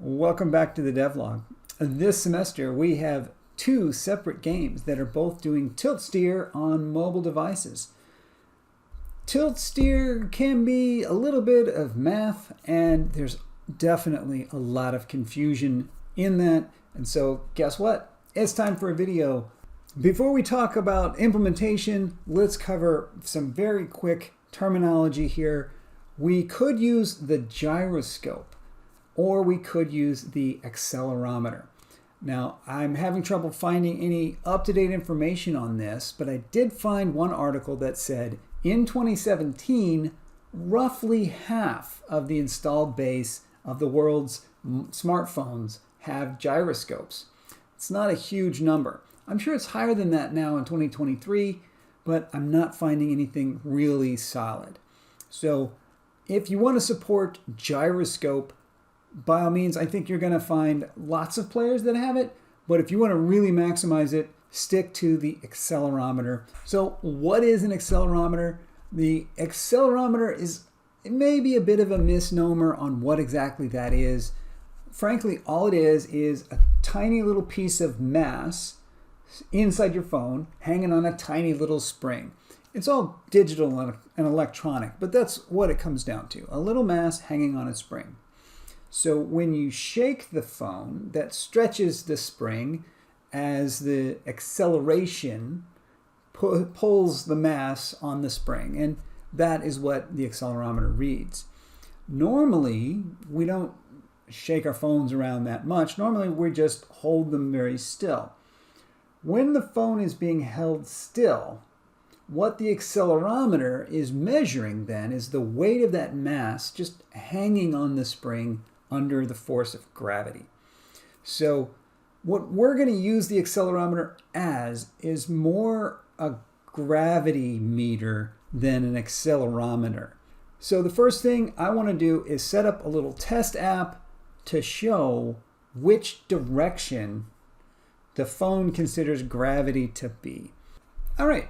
Welcome back to the DevVlog. This semester we have two separate games that are both doing tilt steer on mobile devices. Tilt steer can be a little bit of math, and there's definitely a lot of confusion in that. And so guess what? It's time for a video. Before we talk about implementation, let's cover some very quick terminology here. We could use the gyroscope, or we could use the accelerometer. Now, I'm having trouble finding any up-to-date information on this, but I did find one article that said in 2017, roughly half of the installed base of the world's smartphones have gyroscopes. It's not a huge number. I'm sure it's higher than that now in 2023, but I'm not finding anything really solid. So if you want to support gyroscope, by all means, I think you're going to find lots of players that have it, but if you want to really maximize it, stick to the accelerometer. So what is an accelerometer? The accelerometer is maybe a bit of a misnomer on what exactly that is. Frankly, all it is a tiny little piece of mass inside your phone hanging on a tiny little spring. It's all digital and electronic, but that's what it comes down to, a little mass hanging on a spring. So when you shake the phone, that stretches the spring as the acceleration pulls the mass on the spring, and that is what the accelerometer reads. Normally, we don't shake our phones around that much. Normally, we just hold them very still. When the phone is being held still, what the accelerometer is measuring then is the weight of that mass just hanging on the spring under the force of gravity. So what we're going to use the accelerometer as is more a gravity meter than an accelerometer. So the first thing I want to do is set up a little test app to show which direction the phone considers gravity to be. All right,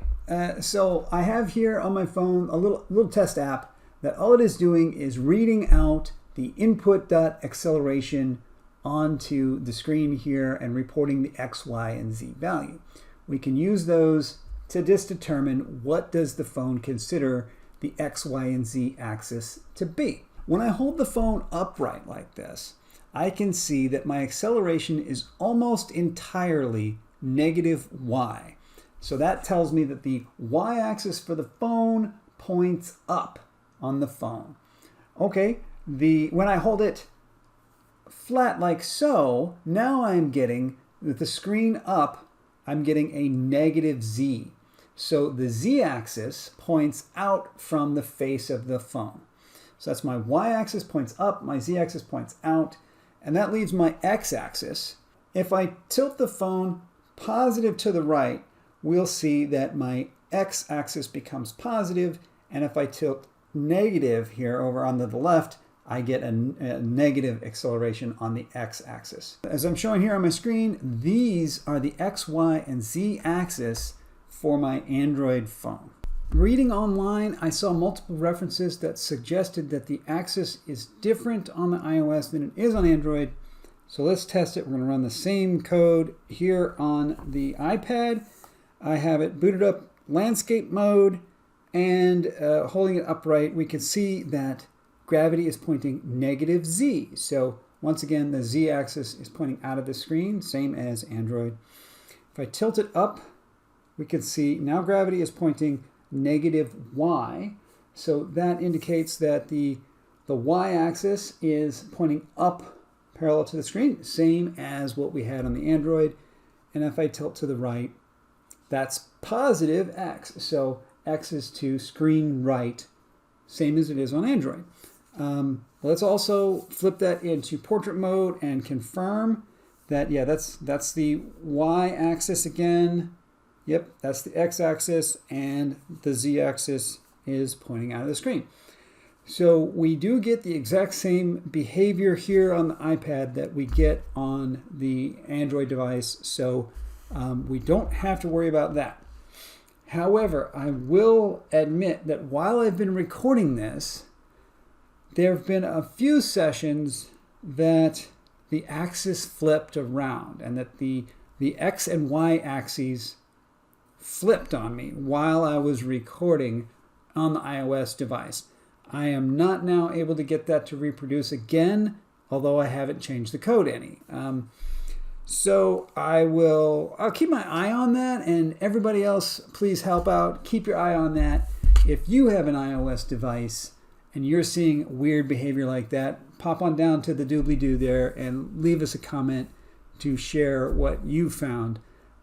so I have here on my phone a little test app that all it is doing is reading out the input.acceleration onto the screen here and reporting the X, Y, and Z value. We can use those to just determine what does the phone consider the X, Y, and Z axis to be. When I hold the phone upright like this, I can see that my acceleration is almost entirely negative Y. So that tells me that the Y-axis for the phone points up on the phone. Okay, when I hold it flat like so, now I'm getting, with the screen up, I'm getting a negative Z. So the Z-axis points out from the face of the phone. So that's my Y-axis points up, my Z-axis points out, and that leaves my X-axis. If I tilt the phone positive to the right, we'll see that my X-axis becomes positive, and if I tilt negative here over on the left, I get a negative acceleration on the X-axis. As I'm showing here on my screen, these are the X, Y, and Z axis for my Android phone. Reading online, I saw multiple references that suggested that the axis is different on the iOS than it is on Android. So let's test it. We're going to run the same code here on the iPad. I have it booted up landscape mode, and holding it upright, we can see that gravity is pointing negative Z. So once again, the Z axis is pointing out of the screen, same as Android. If I tilt it up, we can see now gravity is pointing negative Y. So that indicates that the Y axis is pointing up parallel to the screen, same as what we had on the Android. And if I tilt to the right, that's positive X. So X is to screen right, same as it is on Android. Let's also flip that into portrait mode and confirm that, yeah, that's the Y-axis again. Yep, that's the X-axis, and the Z-axis is pointing out of the screen. So we do get the exact same behavior here on the iPad that we get on the Android device, so we don't have to worry about that. However, I will admit that while I've been recording this, there have been a few sessions that the axis flipped around and that the X and Y axes flipped on me while I was recording on the iOS device. I am not now able to get that to reproduce again, although I haven't changed the code any. So I'll keep my eye on that, and everybody else, please help out. Keep your eye on that. If you have an iOS device and you're seeing weird behavior like that, pop on down to the doobly-doo there and leave us a comment to share what you found.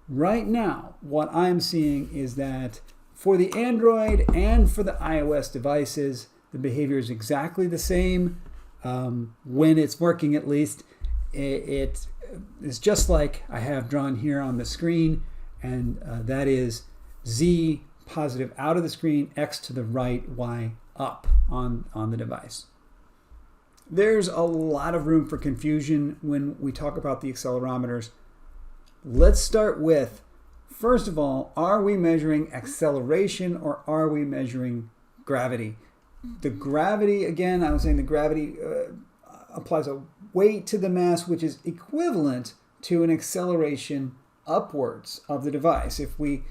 Right now, what I'm seeing is that for the Android and for the iOS devices, the behavior is exactly the same. When it's working, at least, it is just like I have drawn here on the screen, and that is Z positive out of the screen, X to the right, Y up on the device. There's a lot of room for confusion when we talk about the accelerometers. Let's start with, first of all, are we measuring acceleration or are we measuring gravity? The gravity, again, I was saying the gravity applies a weight to the mass, which is equivalent to an acceleration upwards of the device. If we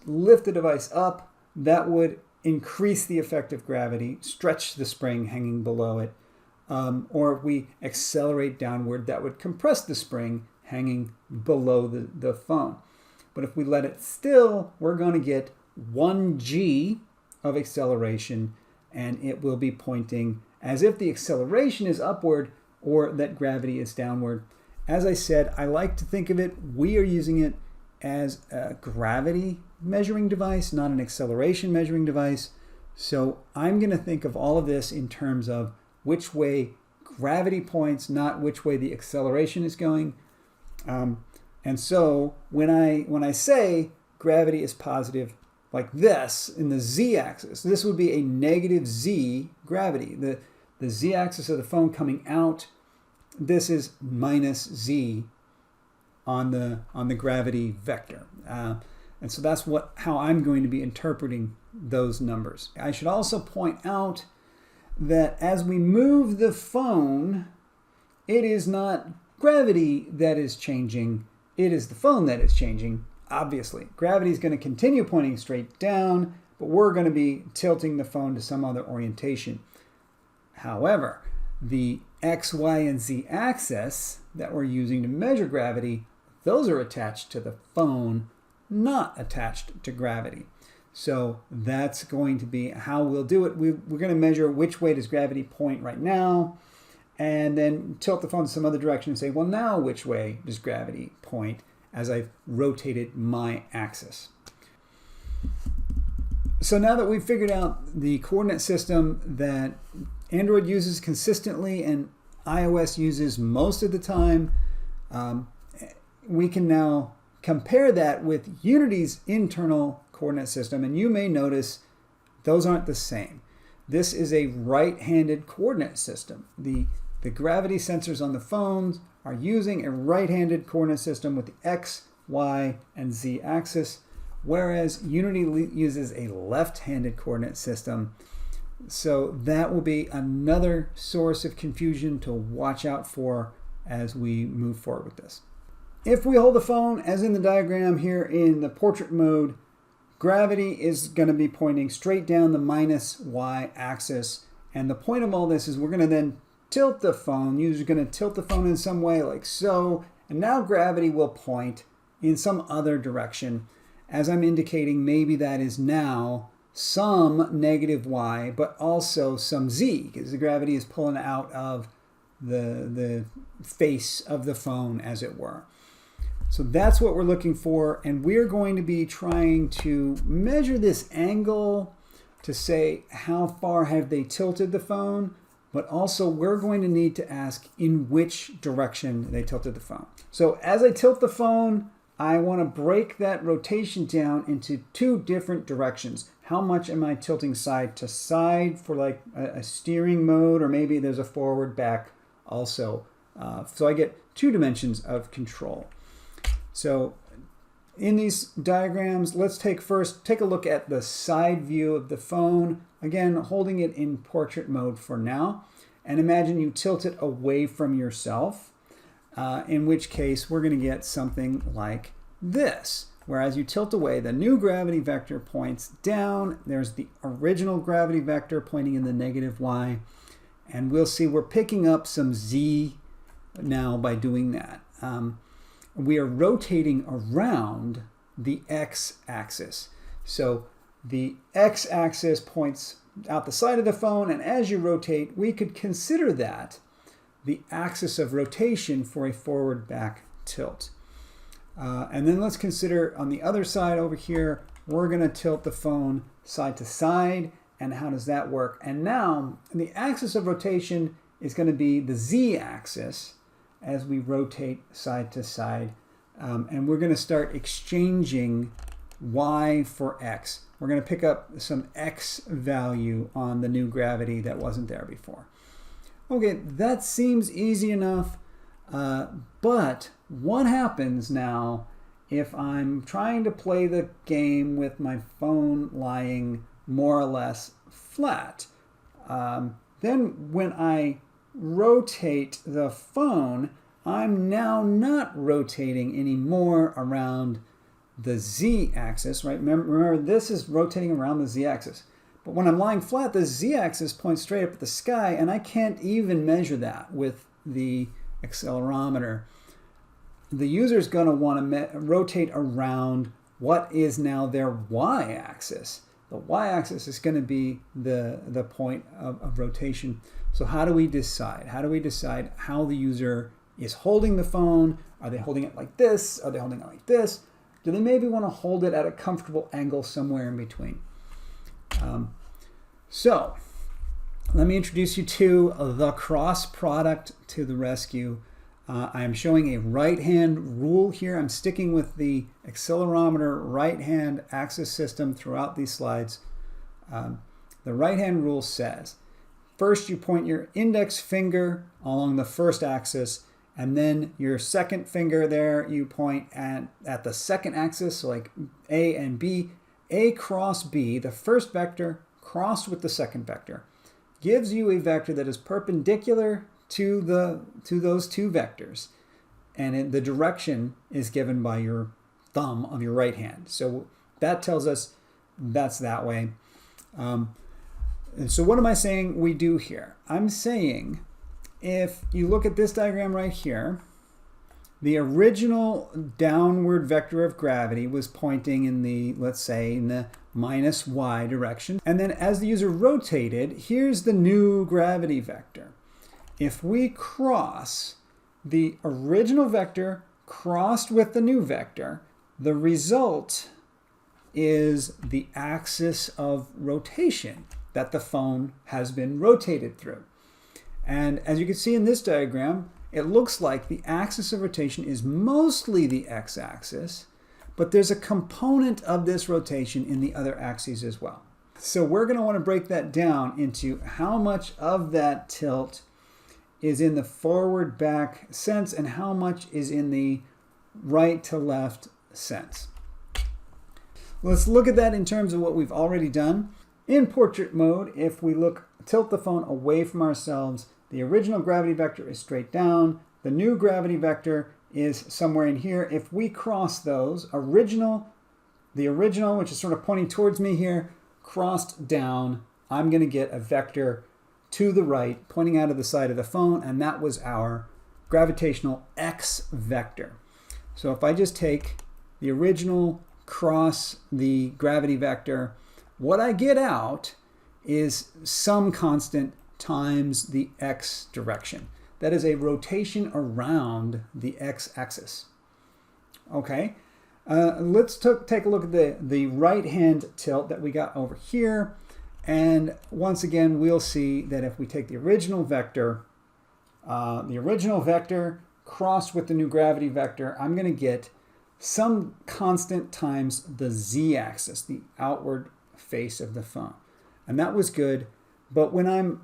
lift the device up, that would increase the effective gravity, stretch the spring hanging below it. Or if we accelerate downward, that would compress the spring hanging below the phone. But if we let it still, we're going to get 1g of acceleration, and it will be pointing as if the acceleration is upward or that gravity is downward. As I said, I like to think of it, we are using it as a gravity measuring device, not an acceleration measuring device. So I'm going to think of all of this in terms of which way gravity points, not which way the acceleration is going. And so when I say gravity is positive like this in the z-axis, this would be a negative z gravity. The z-axis of the phone coming out, this is minus z on the gravity vector. And so that's how I'm going to be interpreting those numbers. I should also point out that as we move the phone, it is not gravity that is changing, it is the phone that is changing, obviously. Gravity is going to continue pointing straight down, but we're going to be tilting the phone to some other orientation. However, the X, Y, and Z axis that we're using to measure gravity, those are attached to the phone, not attached to gravity. So that's going to be how we'll do it. We're going to measure which way does gravity point right now, and then tilt the phone to some other direction and say, well, now which way does gravity point as I've rotated my axis. So now that we've figured out the coordinate system that Android uses consistently and iOS uses most of the time, we can now compare that with Unity's internal coordinate system, and you may notice those aren't the same. This is a right-handed coordinate system. The gravity sensors on the phones are using a right-handed coordinate system with the X, Y, and Z axis, whereas Unity uses a left-handed coordinate system. So that will be another source of confusion to watch out for as we move forward with this. If we hold the phone, as in the diagram here in the portrait mode, gravity is going to be pointing straight down the minus Y axis. And the point of all this is we're going to then tilt the phone. User's going to tilt the phone in some way like so. And now gravity will point in some other direction. As I'm indicating, maybe that is now some negative Y, but also some Z, because the gravity is pulling out of the face of the phone, as it were. So that's what we're looking for, and we're going to be trying to measure this angle to say how far have they tilted the phone, but also we're going to need to ask in which direction they tilted the phone. So as I tilt the phone, I want to break that rotation down into two different directions. How much am I tilting side to side for like a steering mode, or maybe there's a forward back also. So I get two dimensions of control. So in these diagrams, let's take a look at the side view of the phone. Again, holding it in portrait mode for now. And imagine you tilt it away from yourself. in which case we're going to get something like this. Whereas you tilt away, the new gravity vector points down. There's the original gravity vector pointing in the negative y. And we'll see we're picking up some z now by doing that. We are rotating around the x-axis. So the x-axis points out the side of the phone, and as you rotate, we could consider that the axis of rotation for a forward-back tilt. And then let's consider on the other side over here, we're going to tilt the phone side to side. And how does that work? And now the axis of rotation is going to be the z-axis as we rotate side to side. And we're going to start exchanging y for x. We're going to pick up some x value on the new gravity that wasn't there before. Okay, that seems easy enough. But what happens now if I'm trying to play the game with my phone lying more or less flat? Then when I rotate the phone, I'm now not rotating anymore around the z-axis, right? Remember, this is rotating around the z-axis. But when I'm lying flat, the z-axis points straight up at the sky, and I can't even measure that with the accelerometer. The user is going to want to rotate around what is now their y-axis. The y-axis is going to be the point of rotation. So how do we decide? How do we decide how the user is holding the phone? Are they holding it like this? Are they holding it like this? Do they maybe want to hold it at a comfortable angle somewhere in between? So let me introduce you to the cross product to the rescue. I am showing a right-hand rule here. I'm sticking with the accelerometer right-hand axis system throughout these slides. The right-hand rule says, first you point your index finger along the first axis, and then your second finger there, you point at the second axis, so like A and B. A cross B, the first vector crossed with the second vector, gives you a vector that is perpendicular to those two vectors, and the direction is given by your thumb of your right hand. So that tells us that's that way. And so what am I saying we do here? I'm saying if you look at this diagram right here, the original downward vector of gravity was pointing in the, let's say, in the minus y direction. And then as the user rotated, here's the new gravity vector. If we cross the original vector crossed with the new vector, the result is the axis of rotation that the phone has been rotated through. And as you can see in this diagram, it looks like the axis of rotation is mostly the x-axis, but there's a component of this rotation in the other axes as well. So we're going to want to break that down into how much of that tilt is in the forward-back sense and how much is in the right-to-left sense. Let's look at that in terms of what we've already done. In portrait mode, if we tilt the phone away from ourselves, the original gravity vector is straight down. The new gravity vector is somewhere in here. If we cross those, the original, which is sort of pointing towards me here, crossed down, I'm going to get a vector to the right, pointing out of the side of the phone, and that was our gravitational x vector. So if I just take the original, cross the gravity vector, what I get out is some constant times the x direction. That is a rotation around the x-axis. Okay, let's take a look at the right-hand tilt that we got over here. And once again, we'll see that if we take the original vector crossed with the new gravity vector, I'm going to get some constant times the z-axis, the outward face of the phone. And that was good. But when I'm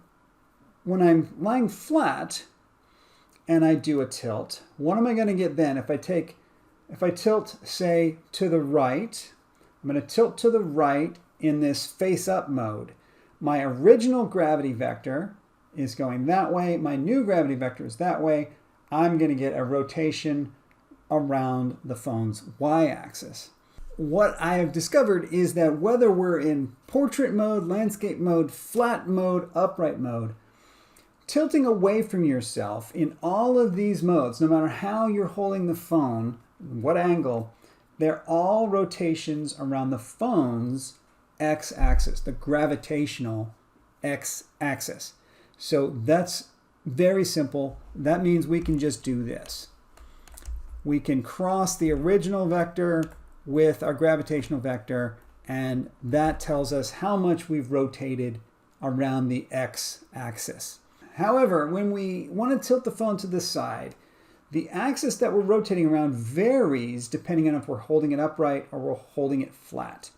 lying flat and I do a tilt, what am I going to get then? If I tilt, say, to the right, I'm going to tilt to the right in this face-up mode. My original gravity vector is going that way. My new gravity vector is that way. I'm going to get a rotation around the phone's y-axis. What I have discovered is that whether we're in portrait mode, landscape mode, flat mode, upright mode, tilting away from yourself in all of these modes, no matter how you're holding the phone, what angle, they're all rotations around the phone's x-axis, the gravitational x-axis. So that's very simple. That means we can just do this. We can cross the original vector with our gravitational vector, and that tells us how much we've rotated around the x-axis. However, when we want to tilt the phone to the side, the axis that we're rotating around varies depending on if we're holding it upright or we're holding it flat.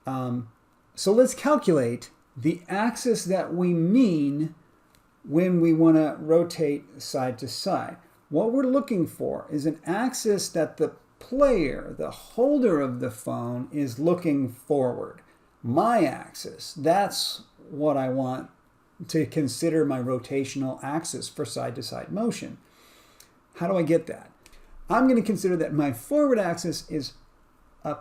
So let's calculate the axis that we mean when we want to rotate side to side. What we're looking for is an axis that the player, the holder of the phone, is looking forward. My axis, that's what I want to consider my rotational axis for side-to-side motion. How do I get that? I'm going to consider that my forward axis is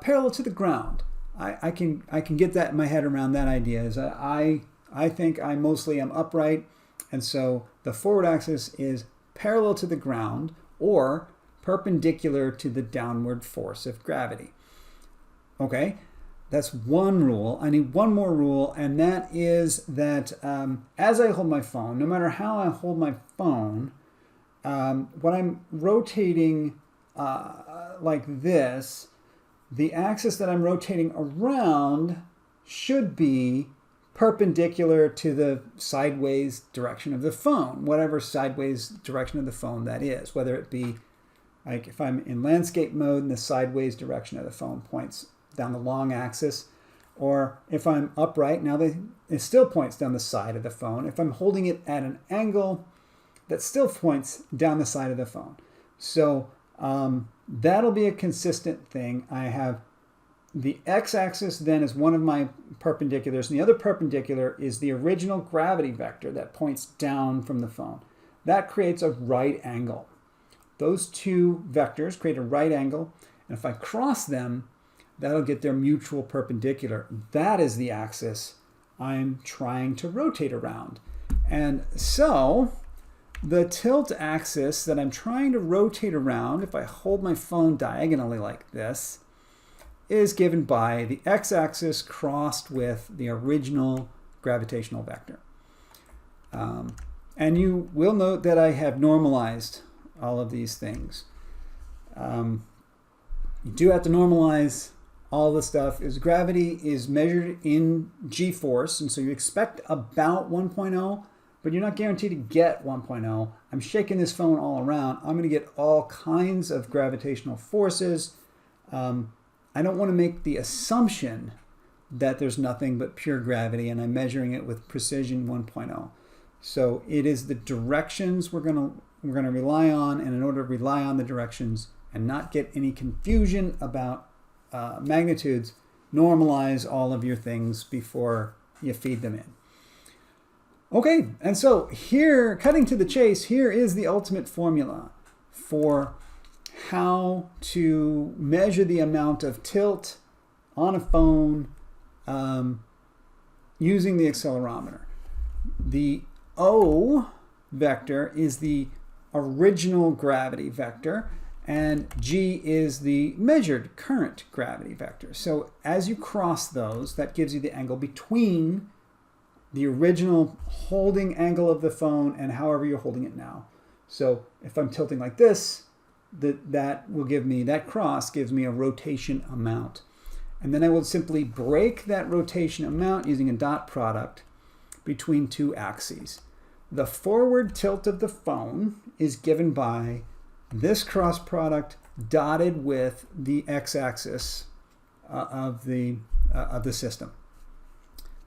parallel to the ground. I can get that in my head around that idea. Is I think I mostly am upright, and so the forward axis is parallel to the ground or perpendicular to the downward force of gravity. Okay, that's one rule. I need one more rule, and that is that as I hold my phone, no matter how I hold my phone, when I'm rotating like this, the axis that I'm rotating around should be perpendicular to the sideways direction of the phone, whatever sideways direction of the phone that is, whether it be like if I'm in landscape mode and the sideways direction of the phone points down the long axis, or if I'm upright, now it still points down the side of the phone. If I'm holding it at an angle, that still points down the side of the phone. So that'll be a consistent thing. I have the x-axis then is one of my perpendiculars, and the other perpendicular is the original gravity vector that points down from the phone. That creates a right angle. Those two vectors create a right angle, and if I cross them, that'll get their mutual perpendicular. That is the axis I'm trying to rotate around. And so the tilt axis that I'm trying to rotate around, if I hold my phone diagonally like this, is given by the x-axis crossed with the original gravitational vector. And you will note that I have normalized all of these things. You do have to normalize all the stuff. Gravity is measured in g-force, and so you expect about 1.0, but you're not guaranteed to get 1.0. I'm shaking this phone all around. I'm going to get all kinds of gravitational forces. I don't want to make the assumption that there's nothing but pure gravity, and I'm measuring it with precision 1.0. So it is the directions we're going to rely on, and in order to rely on the directions and not get any confusion about magnitudes, normalize all of your things before you feed them in. Okay, and so here, cutting to the chase, here is the ultimate formula for how to measure the amount of tilt on a phone using the accelerometer. The O vector is the original gravity vector, and G is the measured current gravity vector. So as you cross those, that gives you the angle between the original holding angle of the phone and however you're holding it now. So if I'm tilting like this, that cross gives me a rotation amount. And then I will simply break that rotation amount using a dot product between two axes. The forward tilt of the phone is given by this cross product dotted with the x-axis of the system.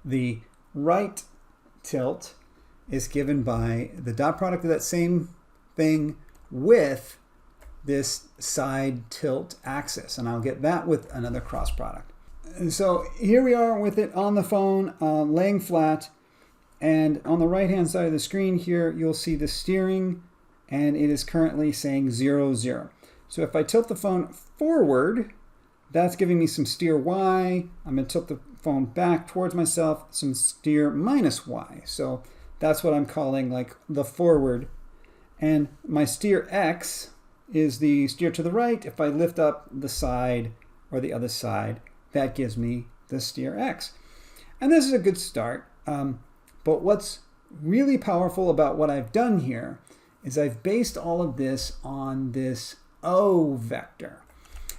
The right tilt is given by the dot product of that same thing with this side tilt axis, and I'll get that with another cross product. And so here we are with it on the phone, laying flat, and on the right hand side of the screen here you'll see the steering and it is currently saying 0, 0. So if I tilt the phone forward, that's giving me some steer Y. I'm going to tilt the phone back towards myself, some steer minus Y. So that's what I'm calling like the forward. And my steer X is the steer to the right. If I lift up the side or the other side, that gives me the steer X. And this is a good start. But what's really powerful about what I've done here is I've based all of this on this O vector.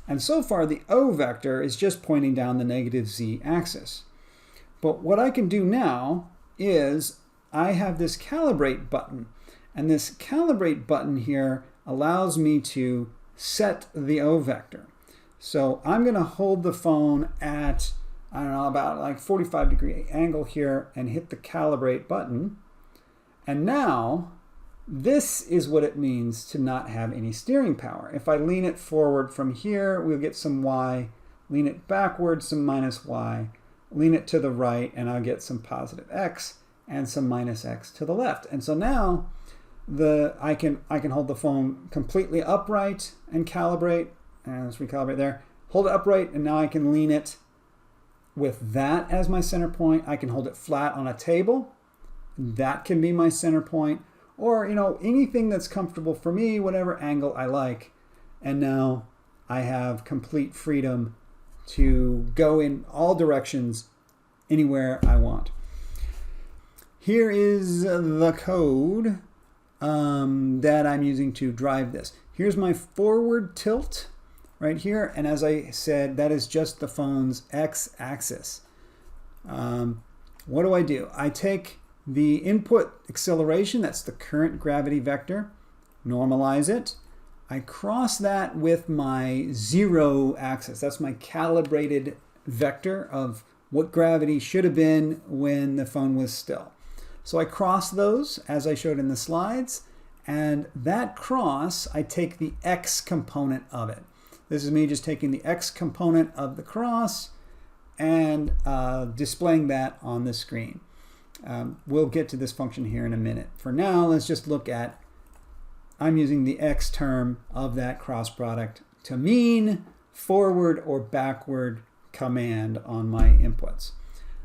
And so far, the O vector is just pointing down the negative Z axis. But what I can do now is I have this calibrate button. And this calibrate button here allows me to set the O vector. So I'm going to hold the phone at, I don't know, about like 45-degree angle here and hit the calibrate button. And now this is what it means to not have any steering power. If I lean it forward from here, we'll get some Y. Lean it backward, some minus Y. Lean it to the right, and I'll get some positive X and some minus X to the left. And so now I can hold the phone completely upright and calibrate. And let's recalibrate there. Hold it upright, and now I can lean it with that as my center point. I can hold it flat on a table. That can be my center point. Or, you know, anything that's comfortable for me, whatever angle I like. And now I have complete freedom to go in all directions anywhere I want. Here is the code that I'm using to drive this. Here's my forward tilt right here. And as I said, that is just the phone's x-axis. What do? I take the input acceleration, that's the current gravity vector, normalize it. I cross that with my 0 axis. That's my calibrated vector of what gravity should have been when the phone was still. So I cross those as I showed in the slides, and that cross, I take the x component of it. This is me just taking the x component of the cross and displaying that on the screen. We'll get to this function here in a minute. For now, let's just look at, I'm using the x term of that cross product to mean forward or backward command on my inputs.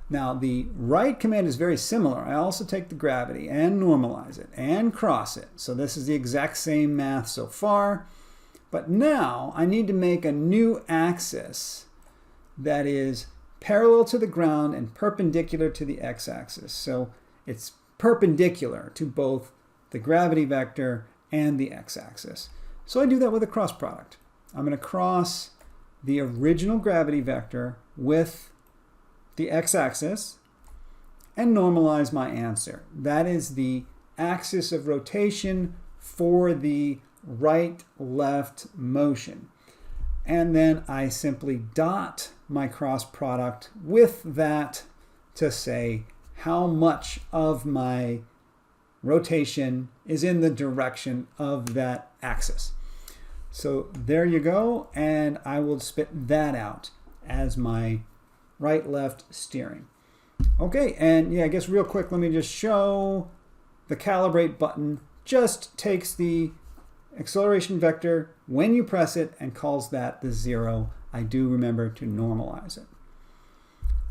Now, the right command is very similar. I also take the gravity and normalize it and cross it. So this is the exact same math so far. But now I need to make a new axis that is parallel to the ground and perpendicular to the x-axis. So it's perpendicular to both the gravity vector and the x-axis. So I do that with a cross product. I'm going to cross the original gravity vector with the x-axis and normalize my answer. That is the axis of rotation for the right-left motion. And then I simply dot my cross product with that to say how much of my rotation is in the direction of that axis. So there you go, and I will spit that out as my right-left steering. Okay, and yeah, I guess real quick, let me just show the calibrate button just takes the acceleration vector when you press it and calls that the 0. I do remember to normalize it.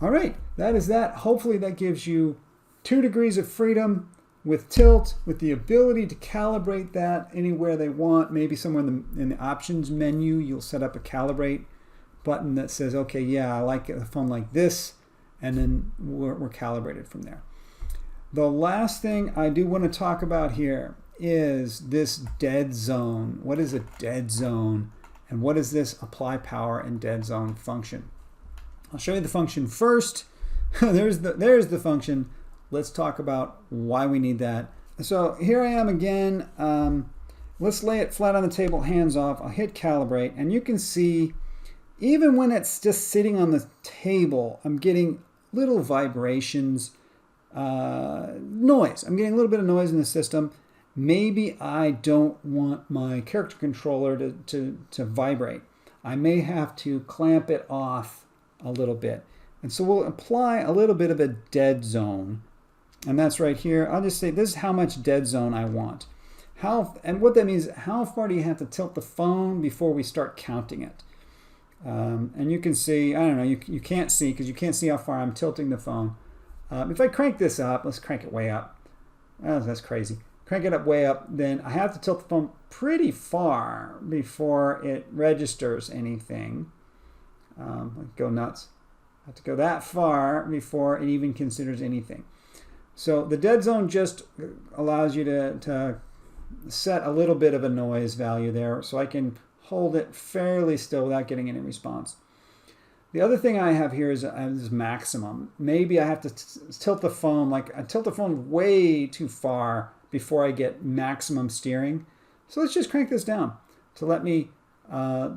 All right, that is that. Hopefully that gives you 2 degrees of freedom with tilt, with the ability to calibrate that anywhere they want. Maybe somewhere in the options menu, you'll set up a calibrate button that says, okay, yeah, I like the phone like this, and then we're calibrated from there. The last thing I do want to talk about here is this dead zone. What is a dead zone? And what is this apply power and dead zone function? I'll show you the function first. there's the function. Let's talk about why we need that. So here I am again. Let's lay it flat on the table, hands off. I'll hit calibrate, and you can see even when it's just sitting on the table, I'm getting little vibrations, noise. I'm getting a little bit of noise in the system. Maybe I don't want my character controller to vibrate. I may have to clamp it off a little bit. And so we'll apply a little bit of a dead zone. And that's right here. I'll just say this is how much dead zone I want. And what that means is how far do you have to tilt the phone before we start counting it? And you can see, I don't know, you can't see because you can't see how far I'm tilting the phone. If I crank this up, let's crank it way up. Oh, that's crazy. Crank it up way up, then I have to tilt the phone pretty far before it registers anything. Go nuts. I have to go that far before it even considers anything. So the dead zone just allows you to set a little bit of a noise value there, so I can hold it fairly still without getting any response. The other thing I have here is maximum. Maybe I have to tilt the phone, like I tilt the phone way too far before I get maximum steering. So let's just crank this down to let me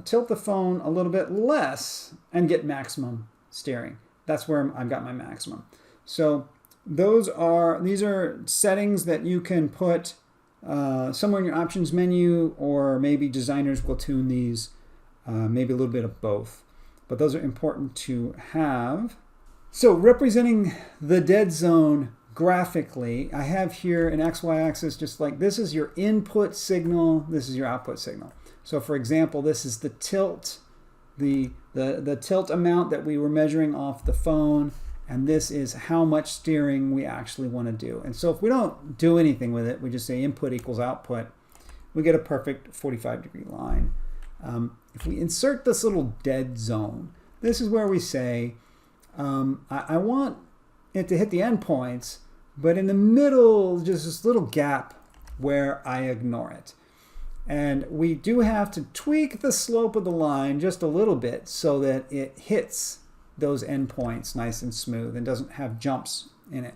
tilt the phone a little bit less and get maximum steering. That's where I've got my maximum. So these are settings that you can put somewhere in your options menu, or maybe designers will tune these, maybe a little bit of both. But those are important to have. So representing the dead zone graphically, I have here an XY axis, just like this is your input signal, this is your output signal. So for example, this is the tilt, the tilt amount that we were measuring off the phone, and this is how much steering we actually want to do. And so if we don't do anything with it, we just say input equals output, we get a perfect 45-degree line. If we insert this little dead zone, this is where we say, I want it to hit the endpoints, but in the middle, just this little gap where I ignore it. And we do have to tweak the slope of the line just a little bit so that it hits those endpoints nice and smooth and doesn't have jumps in it.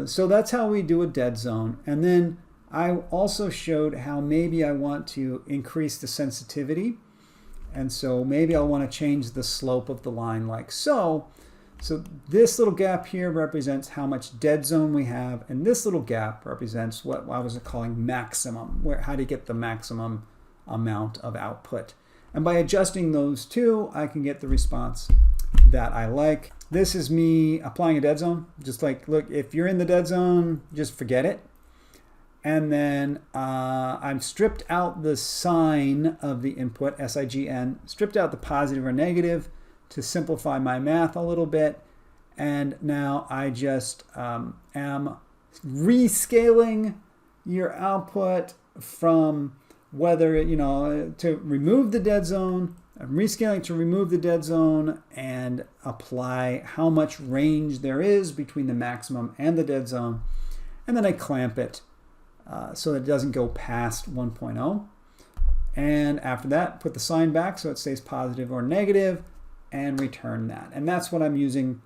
So that's how we do a dead zone. And then I also showed how maybe I want to increase the sensitivity. And so maybe I'll want to change the slope of the line like so. So this little gap here represents how much dead zone we have, and this little gap represents what I was calling maximum, how to get the maximum amount of output. And by adjusting those two, I can get the response that I like. This is me applying a dead zone. Just like, look, if you're in the dead zone, just forget it. And then I've stripped out the sign of the input, SIGN, stripped out the positive or negative to simplify my math a little bit. And now I just am rescaling your output from whether, to remove the dead zone. I'm rescaling to remove the dead zone and apply how much range there is between the maximum and the dead zone. And then I clamp it so that it doesn't go past 1.0. And after that, put the sign back so it stays positive or negative and return that. And that's what I'm using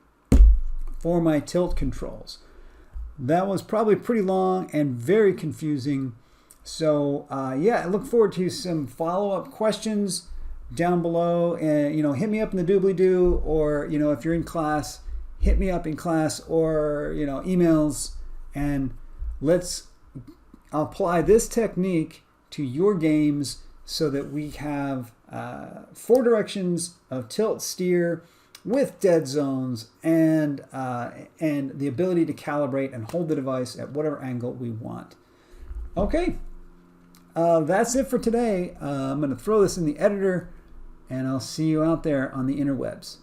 for my tilt controls. That was probably pretty long and very confusing. So yeah, I look forward to some follow-up questions down below. And hit me up in the doobly-doo, or if you're in class, hit me up in class, or emails, and let's apply this technique to your games so that we have 4 directions of tilt steer with dead zones and the ability to calibrate and hold the device at whatever angle we want. Okay, that's it for today. I'm going to throw this in the editor, and I'll see you out there on the interwebs.